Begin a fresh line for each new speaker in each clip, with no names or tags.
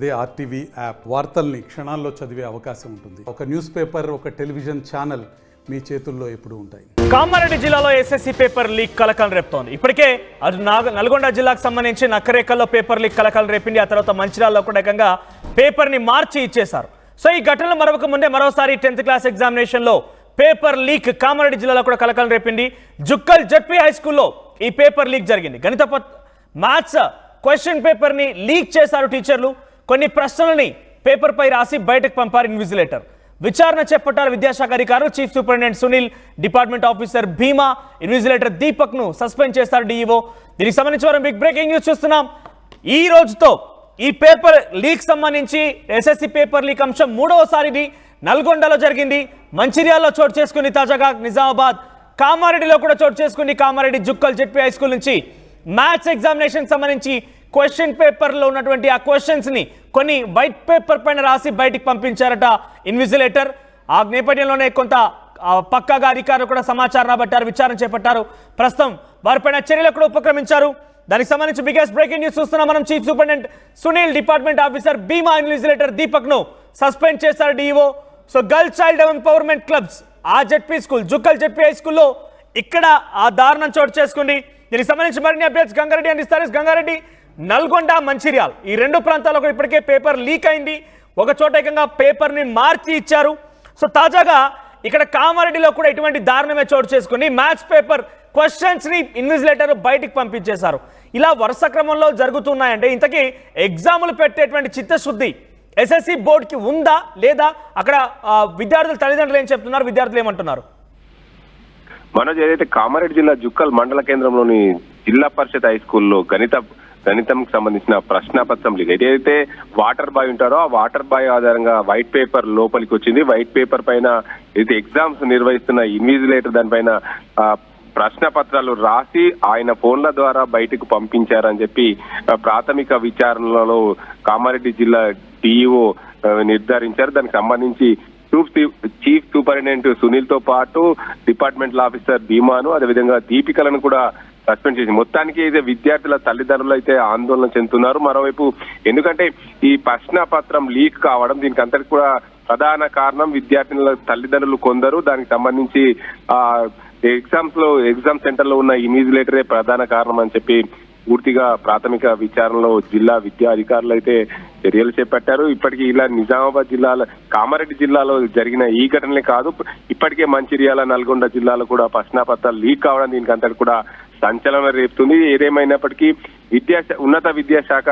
అదే RTV app వార్తల్ని క్షణాల్లో చదివే అవకాశం ఉంటుంది. ఒక న్యూస్ పేపర్, ఒక టెలివిజన్ ఛానల్ మీ చేతుల్లో ఎప్పుడూ ఉంటాయి.
కామారెడ్డి జిల్లాలో ఎస్ఎస్సి పేపర్ లీక్ కలకలం రేపుతోంది. ఇప్పటికే అది నల్గొండ జిల్లాకు సంబంధించి నక్కరేకల్లో పేపర్ లీక్ కలకలం రేపింది. ఆ తర్వాత మంచిర్యాలలో కూడా ఏకంగా పేపర్ని మార్చి ఇచ్చేశారు. సో ఈ ఘటనలు మరొక ముందే మరోసారి 10th క్లాస్ ఎగ్జామినేషన్లో పేపర్ లీక్ కామారెడ్డి జిల్లాలో కూడా కలకలం రేపింది. జుక్కల్ జెడ్పీ హై స్కూల్లో ఈ పేపర్ లీక్ జరిగింది. గణిత మ్యాథ్స్ క్వశ్చన్ పేపర్ని లీక్ చేశారు టీచర్లు. కొన్ని ప్రశ్నలని పేపర్ పై రాసి బయటకు పంపారు ఇన్విజిలేటర్. విచారణ చేపట్టారు విద్యాశాఖ అధికారులు. Chief superintendent Sunil, department officer Bheema, invigilator Deepak ను సస్పెండ్ చేస్తారు డిఈఓ. దీనికి సంబంధించి మనం బిగ్ బ్రేకింగ్ న్యూస్ చూస్తున్నాం. ఈ రోజుతో ఈ పేపర్ లీక్ సంబంధించి ఎస్ఎస్సి పేపర్ లీక్ అంశం మూడవసారిది నల్గొండలో జరిగింది. మంచిర్యాలలో చోటు చేసుకుని తాజాగా నిజామాబాద్, కామారెడ్డిలో కూడా చోటు చేసుకుని. Kamareddy Jukkal ZP high school నుంచి మ్యాథ్స్ ఎగ్జామినేషన్ సంబంధించి క్వశ్చన్ పేపర్లో ఉన్నటువంటి ఆ క్వశ్చన్స్ ని కొన్ని వైట్ పేపర్ పైన రాసి బయటికి పంపించారట ఇన్విజిలేటర్. ఆ నేపథ్యంలోనే కొంత పక్కాగా అధికారులు కూడా సమాచారం రాబట్టారు, విచారణ చేపట్టారు. ప్రస్తుతం వారిపైన చర్యలు కూడా ఉపక్రమించారు. దానికి సంబంధించి బిగ్గెస్ట్ బ్రేకింగ్ న్యూస్ చూస్తున్నాం మనం. Chief superintendent Sunil, department officer Bheema, invigilator Deepak ను సస్పెండ్ చేశారు DEO. So girl child empowerment clubs ఆ ZP school, Jukkal ZP high స్కూల్లో ఇక్కడ ఆ దారుణం చోటు చేసుకుంది. దీనికి సంబంధించి మరిన్ని అప్డేట్స్ గంగారెడ్డి అందిస్తారు. గంగారెడ్డి, నల్గొండ, మంచిర్యాల్ ఈ రెండు ప్రాంతాల్లో ఇప్పటికే పేపర్ లీక్ అయింది. ఒక చోట ఏకంగా పేపర్ని మార్చి ఇచ్చారు. సో తాజాగా ఇక్కడ కామారెడ్డిలో కూడా ఇటువంటి దారుణమే చోటు చేసుకుని మ్యాథ్స్ పేపర్ క్వశ్చన్స్ని ఇన్విజిలేటర్ బయటికి పంపించేశారు. ఇలా వరుస క్రమంలో జరుగుతున్నాయంటే ఇంతకీ ఎగ్జాములు పెట్టేటువంటి చిత్తశుద్ధి ఎస్ఎస్సి బోర్డుకి ఉందా లేదా? అక్కడ విద్యార్థుల తల్లిదండ్రులు ఏం చెప్తున్నారు, విద్యార్థులు ఏమంటున్నారు?
మనోజ్, ఏదైతే కామారెడ్డి జిల్లా జుక్కల్ మండల కేంద్రంలోని జిల్లా పరిషత్ హై స్కూల్లో గణితంకి సంబంధించిన ప్రశ్నపత్రం లీక్, ఏదైతే వాటర్ బాయ్ ఉంటారో ఆ వాటర్ బాయ్ ఆధారంగా వైట్ పేపర్ లోపలికి వచ్చింది. వైట్ పేపర్ పైన ఏదైతే ఎగ్జామ్స్ నిర్వహిస్తున్న ఇన్విజిలేటర్ దానిపైన ప్రశ్న పత్రాలు రాసి ఆయన ఫోన్ల ద్వారా బయటకు పంపించారని చెప్పి ప్రాథమిక విచారణలో కామారెడ్డి జిల్లా డిఈఓ నిర్ధారించారు. దానికి సంబంధించి చీఫ్ సూపరింటెండెంట్ సునీల్ తో పాటు డిపార్ట్మెంటల్ ఆఫీసర్ భీమాను, అదేవిధంగా దీపికలను కూడా సస్పెండ్ చేసి, మొత్తానికి అయితే విద్యార్థుల తల్లిదండ్రులు అయితే ఆందోళన చెందుతున్నారు. మరోవైపు ఎందుకంటే ఈ ప్రశ్న పత్రం లీక్ కావడం, దీనికి అంతటి కూడా ప్రధాన కారణం విద్యార్థుల తల్లిదండ్రులు కొందరు. దానికి సంబంధించి ఎగ్జామ్ సెంటర్ లో ఉన్న ఇన్విజిలేటరే ప్రధాన కారణం అని చెప్పి పూర్తిగా ప్రాథమిక విచారణలో జిల్లా విద్యా అధికారులు అయితే చర్యలు చేపట్టారు. ఇప్పటికీ ఇలా నిజామాబాద్ జిల్లాలో, కామారెడ్డి జిల్లాలో జరిగిన ఈ ఘటనలే కాదు, ఇప్పటికే మంచిర్యాల, నల్గొండ జిల్లాలో కూడా ప్రశ్నపత్రాలు లీక్ కావడం దీనికి అంతటి కూడా సంచలనం రేపుతుంది. ఏదేమైనప్పటికీ ఉన్నత విద్యాశాఖ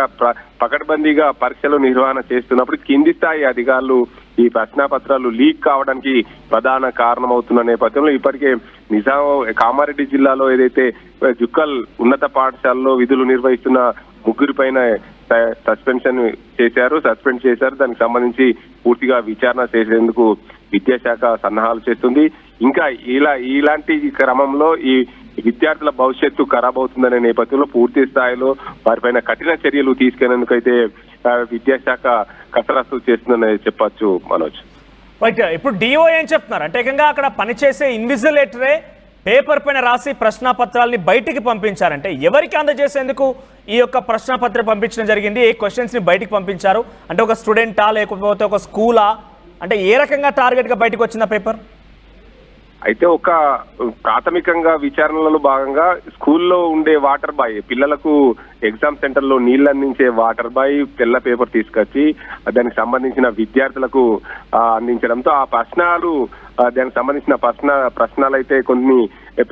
పకడ్బందీగా పరీక్షలు నిర్వహణ చేస్తున్నప్పుడు కింది స్థాయి అధికారులు ఈ ప్రశ్నపత్రాలు లీక్ కావడానికి ప్రధాన కారణమవుతున్న నేపథ్యంలో ఇప్పటికే కామారెడ్డి జిల్లాలో ఏదైతే జుక్కల్ ఉన్నత పాఠశాలలో విధులు నిర్వహిస్తున్న ముగ్గురి పైన సస్పెండ్ చేశారు. దానికి సంబంధించి పూర్తిగా విచారణ చేసేందుకు విద్యాశాఖ సన్నాహాలు చేస్తుంది. ఇంకా ఇలాంటి క్రమంలో ఈ విద్యార్థుల భవిష్యత్తు ఖరాబ్ అవుతుందనే నేపథ్యంలో పూర్తి స్థాయిలో వారిపైన కఠిన చర్యలు తీసుకునేందుకైతే విద్యాశాఖ కసరత్తు చేస్తుందని చెప్పొచ్చు మనోజ్.
ఇప్పుడు డిఓ ఏం చెప్తున్నారు అంటే ఏకంగా అక్కడ పనిచేసే ఇన్విజిలేటరే పేపర్ పైన రాసి ప్రశ్నపత్రాలని బయటికి పంపించారంటే ఎవరికి అందజేసేందుకు ఈ యొక్క ప్రశ్నపత్రం పంపించడం జరిగింది? ఏ క్వశ్చన్స్ ని బయటికి పంపించారు అంటే ఒక స్టూడెంటా లేకపోతే ఒక స్కూలా? అంటే ఏ రకంగా టార్గెట్ గా బయటకు వచ్చిన పేపర్?
అయితే ఒక ప్రాథమికంగా విచారణలో భాగంగా స్కూల్లో ఉండే వాటర్ బాయ్, పిల్లలకు ఎగ్జామ్ సెంటర్ లో నీళ్లు అందించే వాటర్ బాయ్ తెల్ల పేపర్ తీసుకొచ్చి దానికి సంబంధించిన విద్యార్థులకు అందించడంతో ఆ దానికి సంబంధించిన ప్రశ్నలు అయితే కొన్ని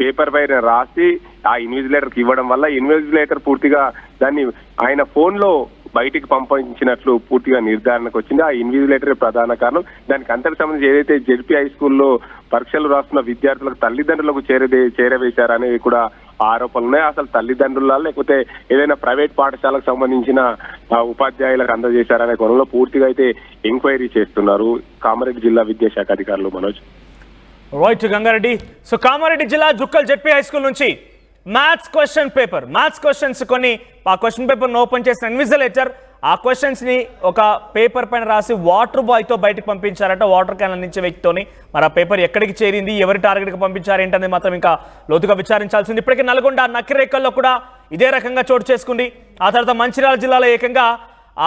పేపర్ పైన రాసి ఆ ఇన్విజిలేటర్కి ఇవ్వడం వల్ల ఇన్విజిలేటర్ పూర్తిగా దాన్ని ఆయన ఫోన్ లో బయటికి పంపించినట్లు పూర్తిగా నిర్ధారణకు వచ్చింది. ఆ ఇన్విజిలేటర్ ప్రధాన కారణం. దానికి అంతకు సంబంధించి ఏదైతే జెడ్పీ హై స్కూల్లో పరీక్షలు రాస్తున్న విద్యార్థులకు తల్లిదండ్రులకు చేరవేశారనేవి కూడా ఆరోపణలు ఉన్నాయి. అసలు తల్లిదండ్రుల లేకపోతే ఏదైనా ప్రైవేట్ పాఠశాలకు సంబంధించిన ఉపాధ్యాయులకు అందజేశారనే కోణంలో పూర్తిగా అయితే ఎంక్వైరీ చేస్తున్నారు కామారెడ్డి జిల్లా విద్యాశాఖ అధికారులు. మనోజ్,
రైట్ గంగారెడ్డి. సో కామారెడ్డి జిల్లా జుక్కల్ జెడ్పీ హై స్కూల్ నుంచి మ్యాథ్స్ క్వశ్చన్స్ కొన్ని ఆ క్వశ్చన్ పేపర్ను ఓపెన్ చేసిన ఇన్విజిలేటర్ ఆ క్వశ్చన్స్ని ఒక పేపర్ పైన రాసి వాటర్ బాయ్తో బయటకు పంపించారట. వాటర్ క్యాన్ అందించే వ్యక్తితోని. మరి ఆ పేపర్ ఎక్కడికి చేరింది, ఎవరి టార్గెట్కి పంపించారు ఏంటనేది మాత్రం ఇంకా లోతుగా విచారించాల్సింది. ఇప్పటికే నల్గొండ నకిరేకల్లో కూడా ఇదే రకంగా చోటు చేసుకుంది. ఆ తర్వాత మంచిర్యాల జిల్లాలో ఏకంగా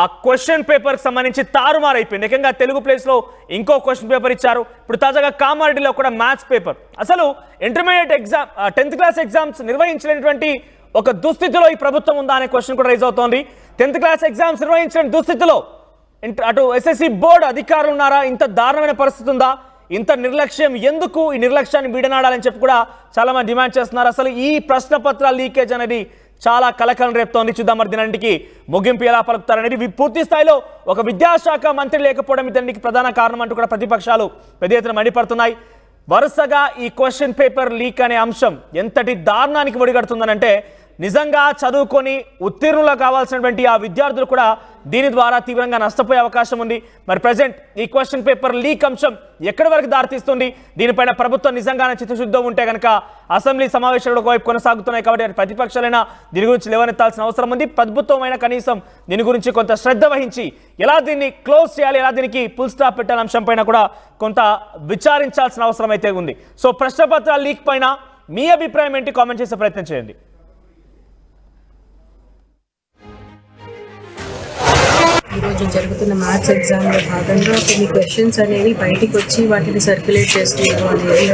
ఆ క్వశ్చన్ పేపర్కి సంబంధించి తారుమారు అయిపోయింది. ఏకంగా తెలుగు ప్లేస్లో ఇంకో క్వశ్చన్ పేపర్ ఇచ్చారు. ఇప్పుడు తాజాగా కామారెడ్డిలో కూడా మ్యాథ్స్ పేపర్. అసలు intermediate exam 10th class exams నిర్వహించినటువంటి ఒక దుస్థితిలో ఈ ప్రభుత్వం ఉందా అనే క్వశ్చన్ కూడా రైజ్ అవుతోంది. 10th క్లాస్ ఎగ్జామ్స్ నిర్వహించిన దుస్థితిలో అటు ఎస్ఎస్సి బోర్డు అధికారులు ఉన్నారా? ఇంత దారుణమైన పరిస్థితి ఉందా? ఇంత నిర్లక్ష్యం ఎందుకు? ఈ నిర్లక్ష్యాన్ని వీడనాడాలని చెప్పి కూడా చాలా మంది డిమాండ్ చేస్తున్నారు. అసలు ఈ ప్రశ్న పత్రాల లీకేజ్ అనేది చాలా కలకలం రేపుతోంది. చూద్దాం మరి దీనికి ముగింపు ఎలా పలుకుతారనేది. పూర్తి స్థాయిలో ఒక విద్యాశాఖ మంత్రి లేకపోవడం దీనికి ప్రధాన కారణం అంటూ కూడా ప్రతిపక్షాలు పెద్ద ఎత్తున మండిపడుతున్నాయి. వరుసగా ఈ క్వశ్చన్ పేపర్ లీక్ అనే అంశం ఎంతటి దారుణానికి ఒడిగడుతుందనంటే నిజంగా చదువుకొని ఉత్తీర్ణులు కావాల్సినటువంటి ఆ విద్యార్థులు కూడా దీని ద్వారా తీవ్రంగా నష్టపోయే అవకాశం ఉంది. మరి ప్రజెంట్ ఈ క్వశ్చన్ పేపర్ లీక్ అంశం ఎక్కడి వరకు దారితీస్తుంది? దీనిపైన ప్రభుత్వం నిజంగానే చిత్తశుద్ధి ఉంటే కనుక అసెంబ్లీ సమావేశాలు ఒకవైపు కొనసాగుతున్నాయి కాబట్టి ప్రతిపక్షాలైనా దీని గురించి లేవనెత్తాల్సిన అవసరం ఉంది. ప్రభుత్వమైనా కనీసం దీని గురించి కొంత శ్రద్ధ వహించి ఎలా దీన్ని క్లోజ్ చేయాలి, ఎలా దీనికి ఫుల్ స్టాప్ పెట్టాలి అంశం పైన కూడా కొంత విచారించాల్సిన అవసరం అయితే ఉంది. సో ప్రశ్నపత్రాల లీక్ పైన మీ అభిప్రాయం ఏంటి? కామెంట్ చేసే ప్రయత్నం చేయండి.
ఈరోజు జరుగుతున్న మ్యాథ్స్ ఎగ్జామ్లో భాగంగా కొన్ని క్వశ్చన్స్ అనేవి బయటికి వచ్చి వాటిని సర్క్యులేట్ చేస్తున్నారు అనేది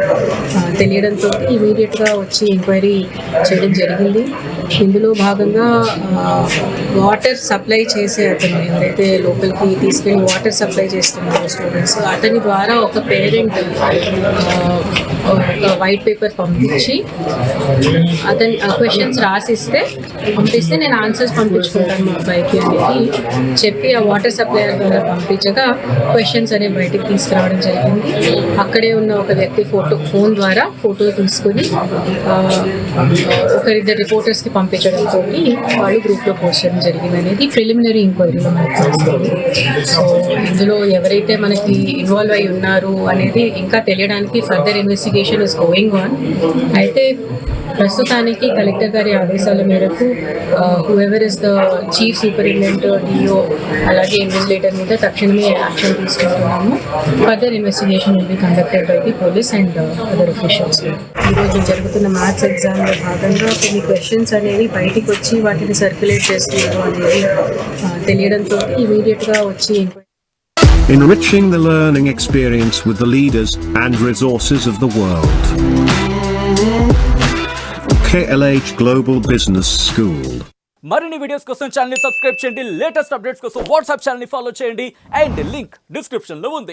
తెలియడంతో ఇమీడియట్గా వచ్చి ఎంక్వైరీ చేయడం జరిగింది. ఇందులో భాగంగా వాటర్ సప్లై చేసే అతను ఎవరైతే లోపలికి తీసుకెళ్ళి వాటర్ సప్లై చేస్తున్నారో స్టూడెంట్స్, అతని ద్వారా ఒక పేరెంట్ ఒక వైట్ పేపర్ పంపించి అతని క్వశ్చన్స్ పంపిస్తే నేను ఆన్సర్స్ పంపించుకుంటాను మా అబ్బాయికి అనేది చెప్పి ఆ వాటర్ సప్లయర్ ద్వారా పంపించగా క్వశ్చన్స్ అనేవి బయటికి తీసుకురావడం జరిగింది. అక్కడే ఉన్న ఒక వ్యక్తి ఫోన్ ద్వారా ఫోటో తీసుకుని ఒకరిద్దరు రిపోర్టర్స్కి పంపించడంతో వాళ్ళు గ్రూప్లో పోస్ట్ చేయడం జరిగింది అనేది ప్రిలిమినరీ ఎంక్వైరీలో మనకు తెలుస్తుంది. సో ఇందులో ఎవరైతే మనకి ఇన్వాల్వ్ అయి ఉన్నారు అనేది ఇంకా తెలియడానికి further investigation is going on. అయితే ప్రస్తుతానికి కలెక్టర్ గారి ఆదేశాల మేరకు whoever is the chief superintendent, DO అలాగే ఇన్వెస్టిగేటర్ మీద తక్షణమే యాక్షన్ తీసుకుంటున్నాము. Further investigation will be conducted by the police and other officials. ఈరోజు జరుగుతున్న మ్యాథ్స్ ఎగ్జామ్లో భాగంగా కొన్ని క్వశ్చన్స్ అనేవి బయటికి వచ్చి వాటిని సర్క్యులేట్ చేస్తున్నారు అనేది తెలియడంతో ఇమీడియట్గా వచ్చి
enriching the learning experience with the leaders and resources of the world. KLH Global Business School.
మరిన్ని వీడియోస్ కోసం ఛానల్ ని సబ్స్క్రైబ్ చేయండి. లేటెస్ట్ అప్డేట్స్ కోసం వాట్సాప్ ఛానల్ ని ఫాలో చేయండి అండ్ లింక్ డిస్క్రిప్షన్ లో ఉంది.